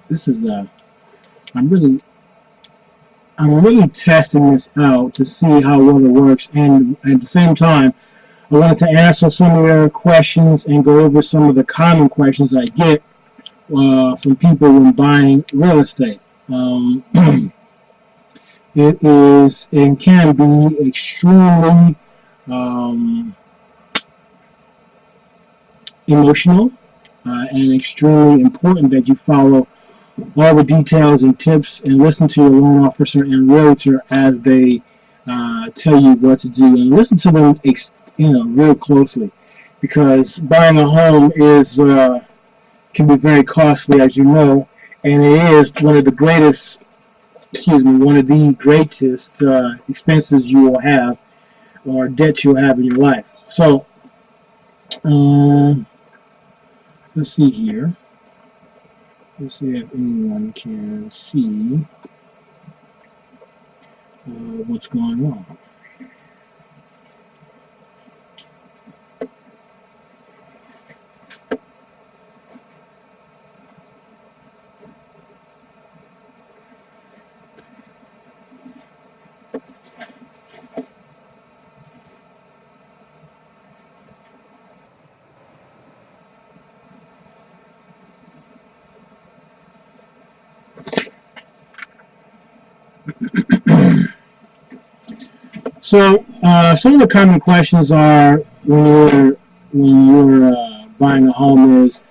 this is I'm really I'm really testing this out to see how well it works, and at the same time, I wanted to answer some of your questions and go over some of the common questions I get from people when buying real estate. It is and can be extremely um, emotional and extremely important that you follow all the details and tips and listen to your loan officer and realtor as they tell you what to do, and listen to them real closely, because buying a home is can be very costly, as you know, and it is one of the greatest expenses you will have, or debt you'll have in your life. So um, let's see here. Let's see if anyone can see what's going on. So some of the common questions are when you're buying a home is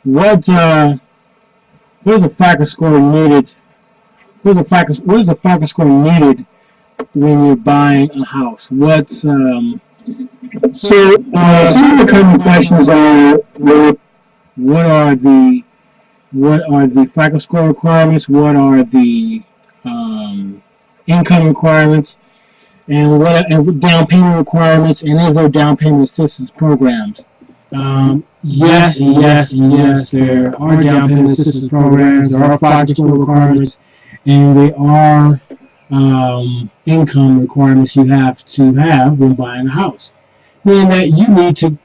what what is the FICO score needed? What is the FICO score needed when you're buying a house? Some of the common questions are what are the FICO score requirements? What are the income requirements? And down payment requirements? And is there down payment assistance programs? Yes, and yes, and yes. There are down payment assistance programs. There are FICO score requirements, and there are income requirements you have to have when buying a house. Meaning that you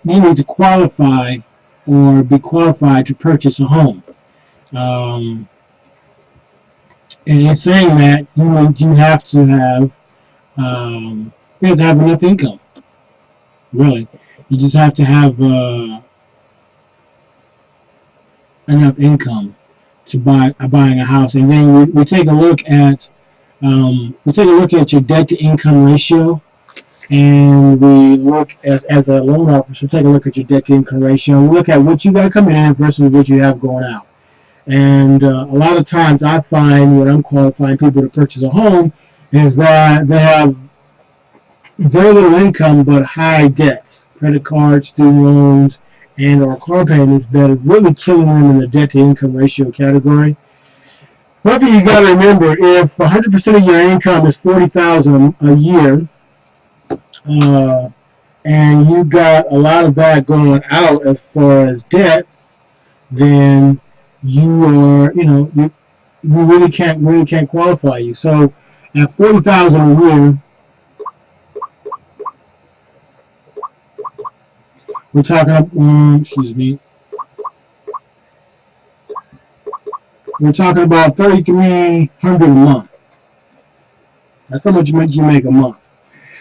need to qualify or be qualified to purchase a home. Um, and in saying that, you have to have enough income. Really, you just have to have enough income to buying a house. And then we take a look at your debt to income ratio, and we look as a loan officer, take a look at your debt to income ratio, and look at what you got coming in versus what you have going out. And a lot of times I find when I'm qualifying people to purchase a home is that they have very little income but high debts, credit cards, student loans, and or car payments that are really killing them in the debt to income ratio category. One thing you got to remember: if 100% of your income is $40,000 a year, uh, and you got a lot of that going out as far as debt, then you are, you really can't qualify you. So at 40,000 a year, we're talking, excuse me, we're talking about 3,300 a month. That's how much you make a month.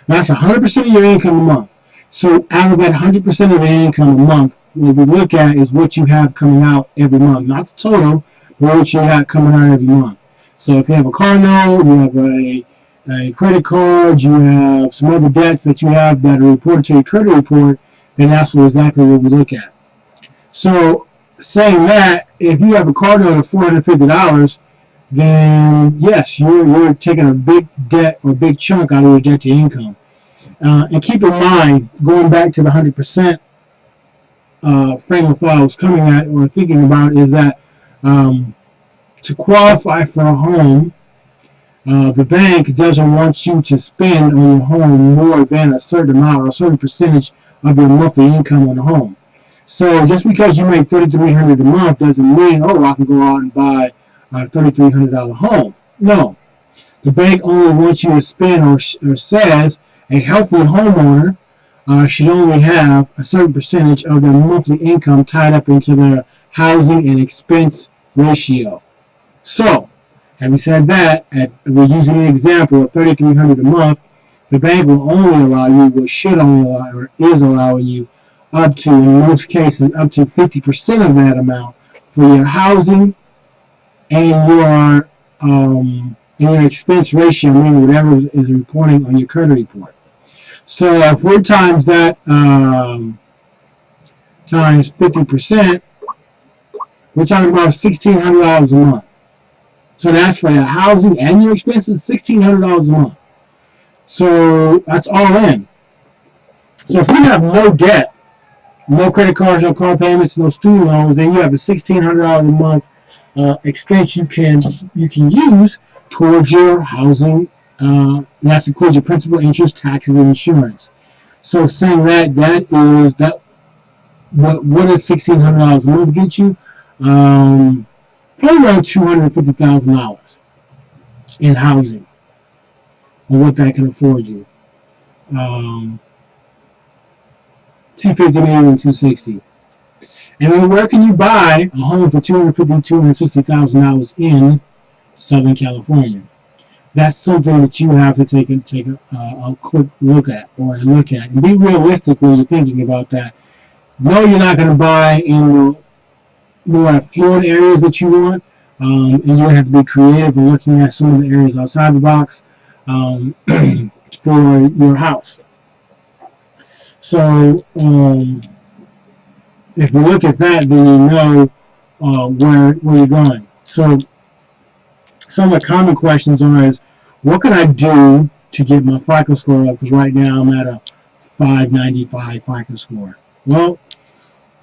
That's 100% of your income a month. So out of that 100% of your income a month, what we look at is what you have coming out every month, not the total, but what you have coming out every month. So if you have a car note, you have a credit card, you have some other debts that you have that are reported to your credit report, then that's exactly what we look at. So saying that, if you have a car note of $450, then yes, you're taking a big debt or big chunk out of your debt to income. And keep in mind, going back to the 100% frame of thought I was coming at or thinking about, is that to qualify for a home, the bank doesn't want you to spend on your home more than a certain amount or a certain percentage of your monthly income on the home. So just because you make $3,300 a month doesn't mean, oh, I can go out and buy a $3,300 home. No, the bank only wants you to spend, or says a healthy homeowner should only have a certain percentage of their monthly income tied up into their housing and expense ratio. So, having said that, we're using an example of $3,300 a month. The bank will only allow you, or should only allow, or is allowing you, up to, in most cases, up to 50% of that amount for your housing and your expense ratio, meaning whatever is reporting on your credit report. So if we times that times 50%, we're talking about $1,600 a month. So that's for your housing and your expenses, $1,600 a month. So that's all in. So if you have no debt, no credit cards, no car payments, no student loans, then you have a $1,600 a month expense you can use towards your housing. That includes your principal, interest, taxes, and insurance. So saying that what does $1,600 a month get you? Probably around $250,000 in housing, or what that can afford you. 250 maybe 260. And then where can you buy a home for $260,000 in Southern California? That's something that you have to take a quick look at, and be realistic when you're thinking about that. No, you're not going to buy in the more affluent areas that you want, and you're going to have to be creative in looking at some of the areas outside the box for your house. So if you look at that, then you know where you're going. So some of the common questions are: what can I do to get my FICO score up? Because right now I'm at a 595 FICO score. Well,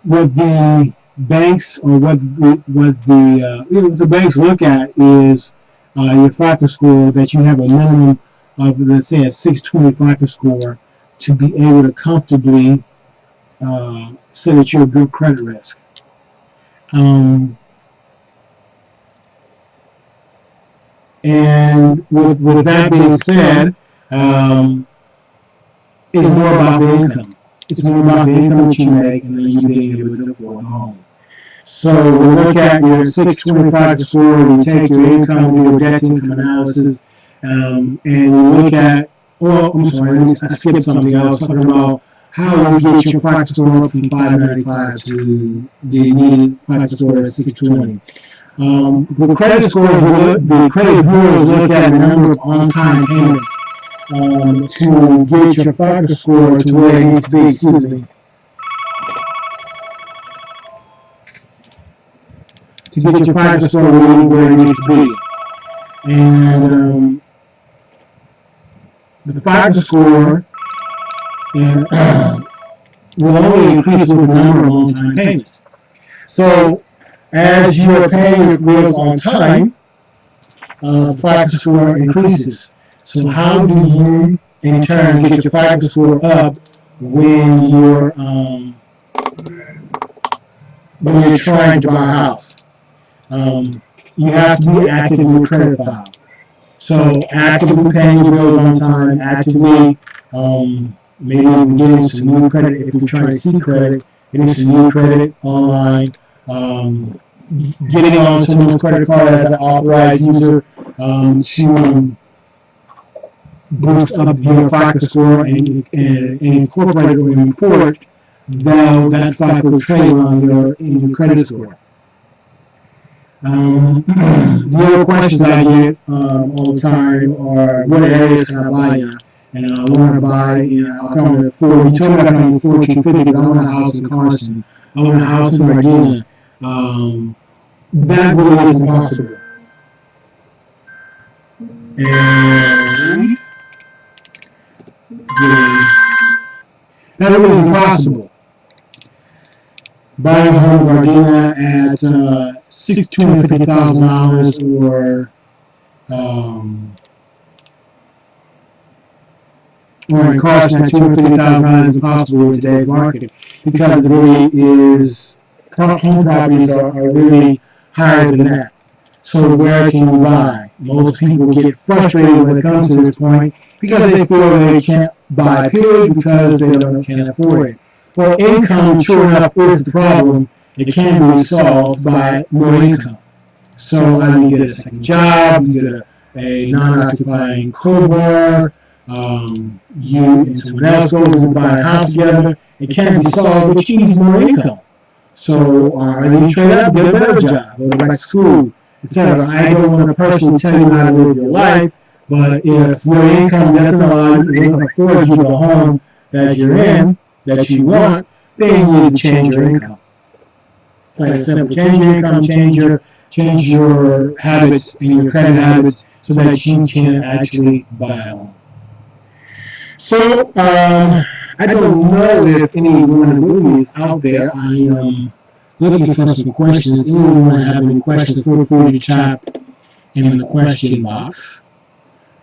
what the banks or what the banks look at is your FICO score, that you have a minimum of, let's say, a 620 FICO score to be able to comfortably say that you're a good credit risk. And with that being said, it's more about the income. It's more about the income that you make and then you being able to afford a home. So we look at your 625 score, we take your income, we do a debt to income analysis, and we look at, I skipped something. I was talking about how we get your FICO score up from 595 to the needed FICO score at 620. The credit score, the credit bureaus look at a number of on-time payments to get your FICO score to where it needs to be. Excuse me. To get your FICO score where it needs to be. And the FICO score will only increase with the number of on-time payments. So as you are paying your bills on time, the FICO score increases. So how do you, in turn, get your FICO score up when you're trying to buy a house? You have to be active in your credit file. So actively paying your bills on time, actively maybe even getting some new credit if you're trying to see credit, getting some new credit online, getting on someone's credit card as an authorized user to boost up your FICO score and incorporate or import that FICO trait in your credit score. The other questions I get all the time are, what areas can I buy in? And I want to buy in, you told me I can only afford 250, but I want a house in Carson. I want a house in Gardena. That really is impossible. And that really is impossible. Buying a home in Gardena at $250,000 or in Carson at $250,000 is impossible in today's market, because it really is, home properties are really higher than that. So where can you buy? Most people get frustrated when it comes to this point because they feel they can't buy, period, because they can't afford it. Well, income, sure enough, is the problem. It can be solved by more income. So either you get a second job, you get a non-occupying co-bar, you and someone else goes and buy a house together. It can be solved, which needs more income. So either you trade up, get a better job, go back to school, etc. I don't want to personally tell you how to live your life, but if your income doesn't allow you to afford you the home that you're in, that you want, then you need to change your income. Plain and simple. Change your income, change your habits and your credit habits so that you can actually buy a home. So I don't know if any one of these out there. I am looking for some questions. Anyone have any questions? Feel free to chat in the question box.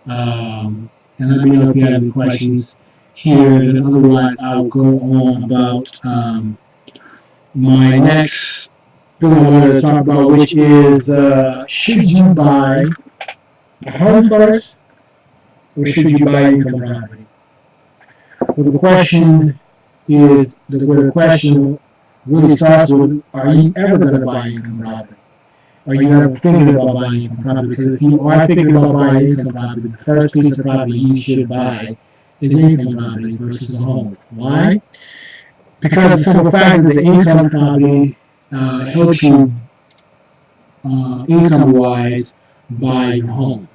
And let me know if you have any questions here. And otherwise, I will go on about my next thing I wanted to talk about, which is should you buy a home first or should you buy income property? Well, the question is, where the question really starts with, are you ever going to buy income property? Are you ever thinking about buying income property? Because if you are thinking about buying income property, the first piece of property you should buy is income property versus a home. Why? Because of the simple fact that the income property helps you income-wise buy your home.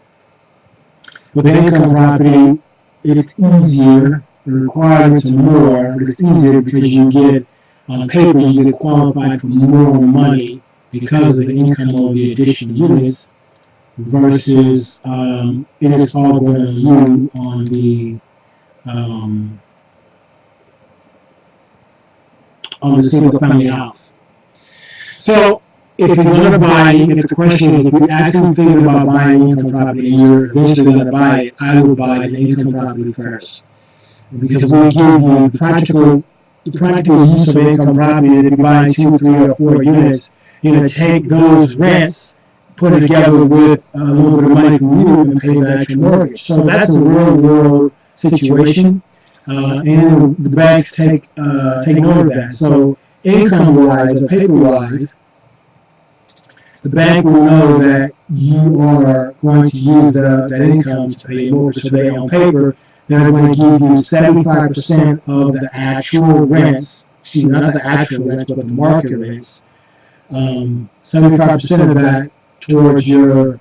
With an income property, it's easier, the requirements are more, but it's easier because you get, on paper, you get qualified for more money because of the income of the additional units versus it is all going on you on the single family house. So if you're going to buy, if the question is, if you're actually thinking about buying income property and you're eventually going to buy it, I would buy the income property first. Because we give you the practical use of income property. If you buy 2, 3, or 4 units, you're going to take those rents, put it together with a little bit of money from you, and pay the extra mortgage. So that's a real world situation, and the banks take note of that. So income-wise or paper-wise, the bank will know that you are going to use that income to pay your mortgage. So they, on paper, they're going to give you 75% of the actual rents, excuse me, not the actual rents, but the market rents, 75% of that towards your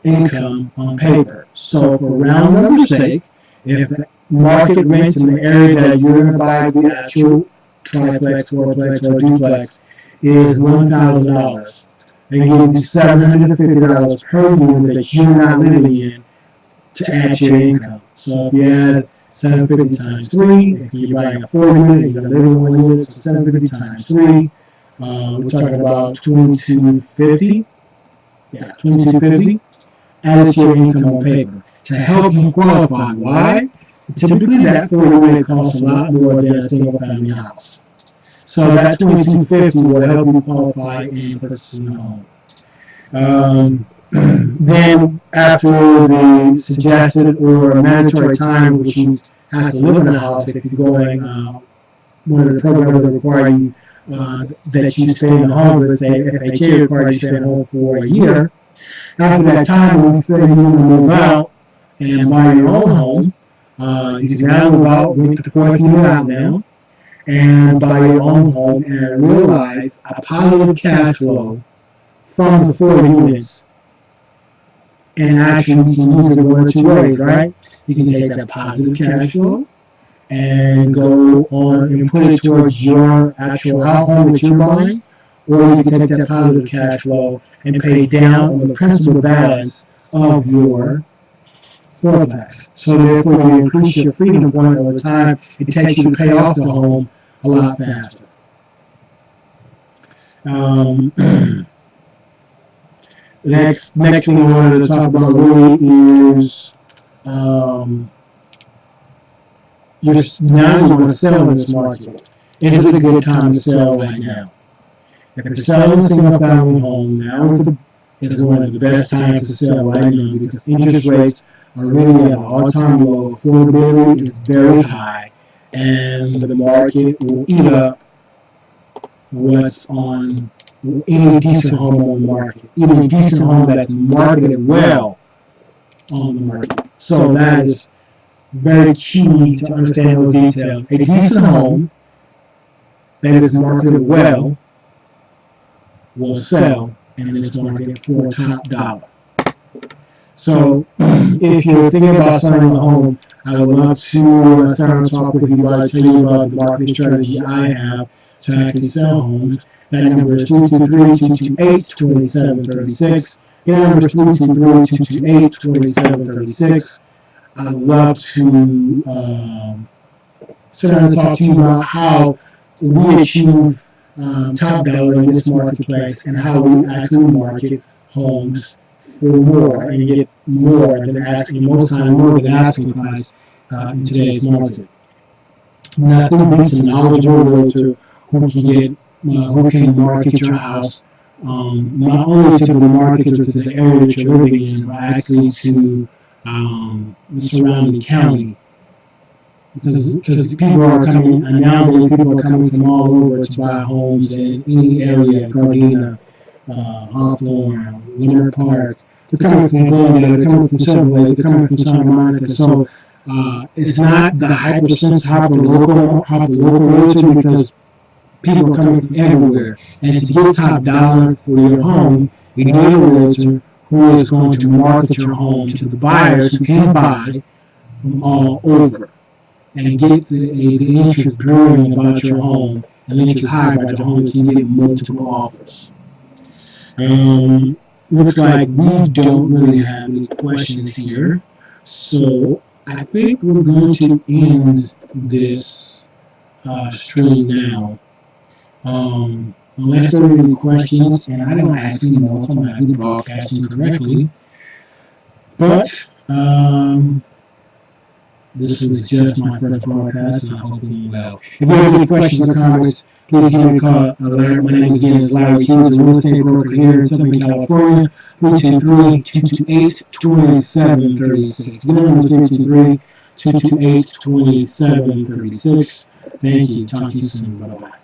income on paper. So for round number's sake, if the market rents in the area that you're going to buy the actual triplex, fourplex, or duplex is $1,000, they give you $750 per unit that you're not living in to add to your income. So if you add 750 times 3, if you're buying a 4 unit, you're living in 1 unit, so 750 times 3, we're talking about 2250. Yeah, 2250 added to your income on paper to help you qualify. Why? Typically, that 4 unit costs a lot more than a single family house. So that 2250 will help you qualify in purchasing a home. Then after the suggested or mandatory time which you have to live in a house, if you're going one of the programs that require you that you stay in the home, let's say FHA requires you to stay in the home for a year. After that time, when you feel you want to move out and buy your own home, you can now move out, rent the 4th unit out now, and buy your own home and realize a positive cash flow from the 4 units. And actually, you can use it one or two ways, right? You can take that positive cash flow and go on and put it towards your actual home that you're buying, or you can take that positive cash flow and pay down on the principal balance of your fourplex. So therefore, you increase your freedom point over the time it takes you to pay off the home a lot faster. The next thing I wanted to talk about really is now you want to sell in this market. Is it a good time to sell right now? If you're selling a single family home, now is one of the best times to sell right now because interest rates are really at an all-time low, affordability is very high, and the market will eat up what's on any decent home on the market, even a decent home that's marketed well on the market. So that is very key to understand those details. A decent home that is marketed well will sell in this market for top dollar. So if you're thinking about selling a home, I would love to sit down and talk with you about, tell you about the marketing strategy I have to actually sell homes. That number is 323-228-2736. That number is 323-228-2736. I'd love to sit down and talk to you about how we achieve top dollar in this marketplace and how we actually market homes for more and get more than asking, most time more than asking price in today's market. Nothing beats a knowledgeable realtor who can market your house not only to the market or to the area that you're living in, but actually to the surrounding county. Because people are coming, and nowadays people are coming from all over to buy homes in any area, Gardena, Hawthorne, Leonard Park. They're coming from Glendale, they're coming from Silver Lake, they're coming from Santa Monica. So it's not the hyper local realtor, because people are coming from everywhere. And to get top dollar for your home, you need a realtor who is going to market your home to the buyers who can buy from all over and get the interest brewing about your home and the interest high about your home, so you get multiple offers. Looks like we don't really have any questions here, so I think we're going to end this stream now. Unless there are any questions, and I don't actually know if I'm actually broadcasting correctly, but this was just my first broadcast, and I hope it went well. If you have any questions or comments, please give me a call. My name again is Larry Hughes, a real estate broker here in Southern California, 323-228-2736. Again, number 323-228-2736. Thank you. Talk to you soon. Bye-bye.